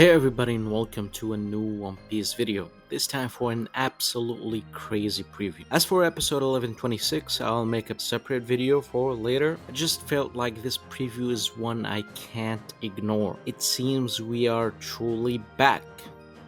Hey everybody and welcome to a new One Piece video, this time for an absolutely crazy preview. As for episode 1126, I'll make a separate video for later. I just felt like this preview is one I can't ignore. It seems we are truly back.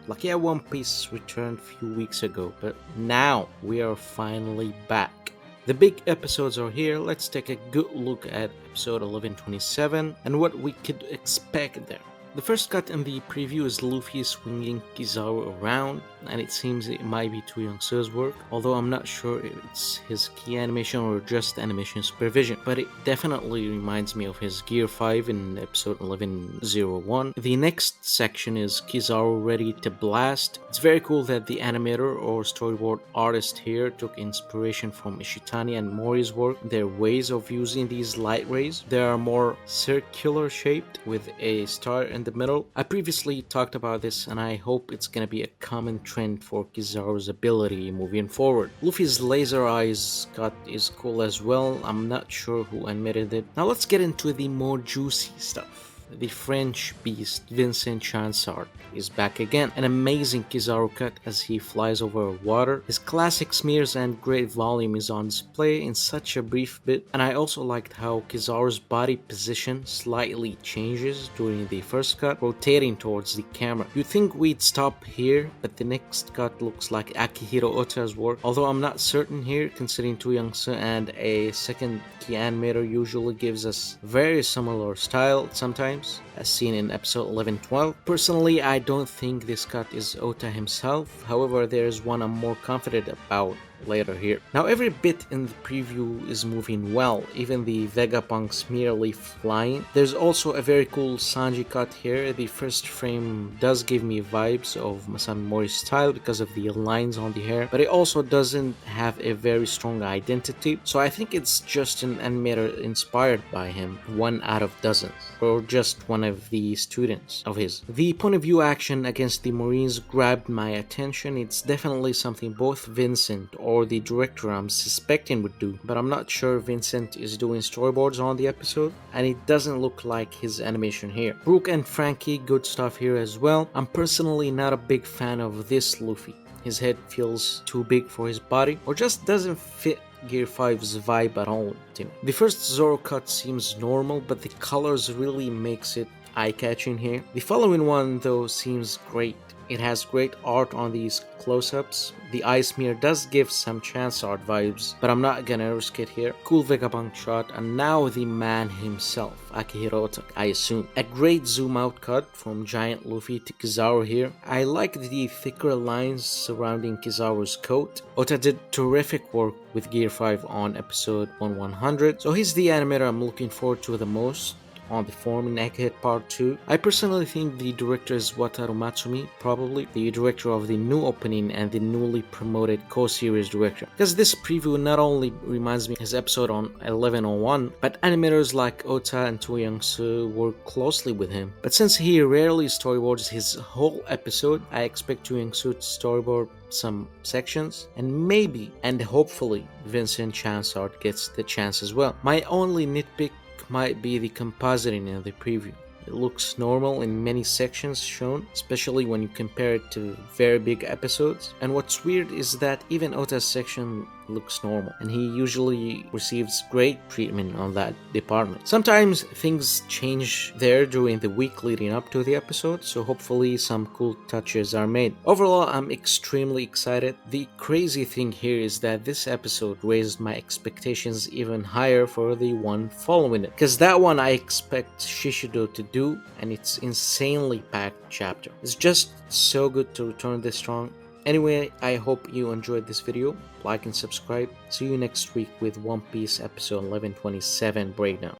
Like One Piece returned a few weeks ago, but now we are finally back. The big episodes are here. Let's take a good look at episode 1127 and what we could expect there. The first cut in the preview is Luffy swinging Kizaru around, and it seems it might be To Young-soo's work, although I'm not sure if it's his key animation or just animation supervision, but it definitely reminds me of his Gear 5 in episode 1101. The next section is Kizaru ready to blast. It's very cool that the animator or storyboard artist here took inspiration from Ishitani and Mori's work, their ways of using these light rays. They are more circular shaped with a star in the middle. I previously talked about this and I hope it's gonna be a common trend for Kizaru's ability moving forward. Luffy's laser eyes cut is cool as well. I'm not sure who animated it. Now let's get into the more juicy stuff. The French beast Vincent Chansard is back again. An amazing Kizaru cut as he flies over water. His classic smears and great volume is on display in such a brief bit, and I also liked how Kizaru's body position slightly changes during the first cut, rotating towards the camera. You'd think we'd stop here, but the next cut looks like Akihiro Ota's work, although I'm not certain here considering To Young-soo and a second key animator usually gives us very similar style sometimes, as seen in episode 1112. Personally, I don't think this cut is Ota himself, however there is one I'm more confident about later here. Now every bit in the preview is moving well, even the Vegapunk's merely flying. There's also a very cool Sanji cut here. The first frame does give me vibes of Masami Mori's style because of the lines on the hair, but it also doesn't have a very strong identity, so I think it's just an animator inspired by him, one out of dozens, or just one of the students of his. The point of view action against the Marines grabbed my attention. It's definitely something both Vincent or the director I'm suspecting would do, but I'm not sure Vincent is doing storyboards on the episode, and it doesn't look like his animation here. Brook and Frankie, good stuff here as well. I'm personally not a big fan of this Luffy. His head feels too big for his body, or just doesn't fit Gear 5's vibe at all to me. The first Zoro cut seems normal, but the colors really makes it eye-catching here. The following one though seems great. It has great art on these close-ups. The eye smear does give some Chansard vibes, but I'm not gonna risk it here. Cool Vegapunk shot, and now the man himself, Akihiro Ota, I assume. A great zoom-out cut from Giant Luffy to Kizaru here. I like the thicker lines surrounding Kizaru's coat. Ota did terrific work with Gear 5 on episode 1100, so he's the animator I'm looking forward to the most on the form in Egghead Part 2. I personally think the director is Wataru Matsumi, probably the director of the new opening and the newly promoted co-series director, because this preview not only reminds me of his episode on 1101, but animators like Ota and To Young-soo work closely with him. But since he rarely storyboards his whole episode, I expect To Young-soo to storyboard some sections, and maybe and hopefully Vincent Chansard gets the chance as well. My only nitpick might be the compositing in the preview. It looks normal in many sections shown, especially when you compare it to very big episodes. And what's weird is that even Ota's section looks normal, and he usually receives great treatment on that department. Sometimes things change there during the week leading up to the episode, so hopefully some cool touches are made. Overall, I'm extremely excited. The crazy thing here is that this episode raised my expectations even higher for the one following it, because that one I expect Shishido to do, and it's insanely packed chapter. It's just so good to return this strong. Anyway, I hope you enjoyed this video. Like and subscribe. See you next week with One Piece episode 1127 breakdown.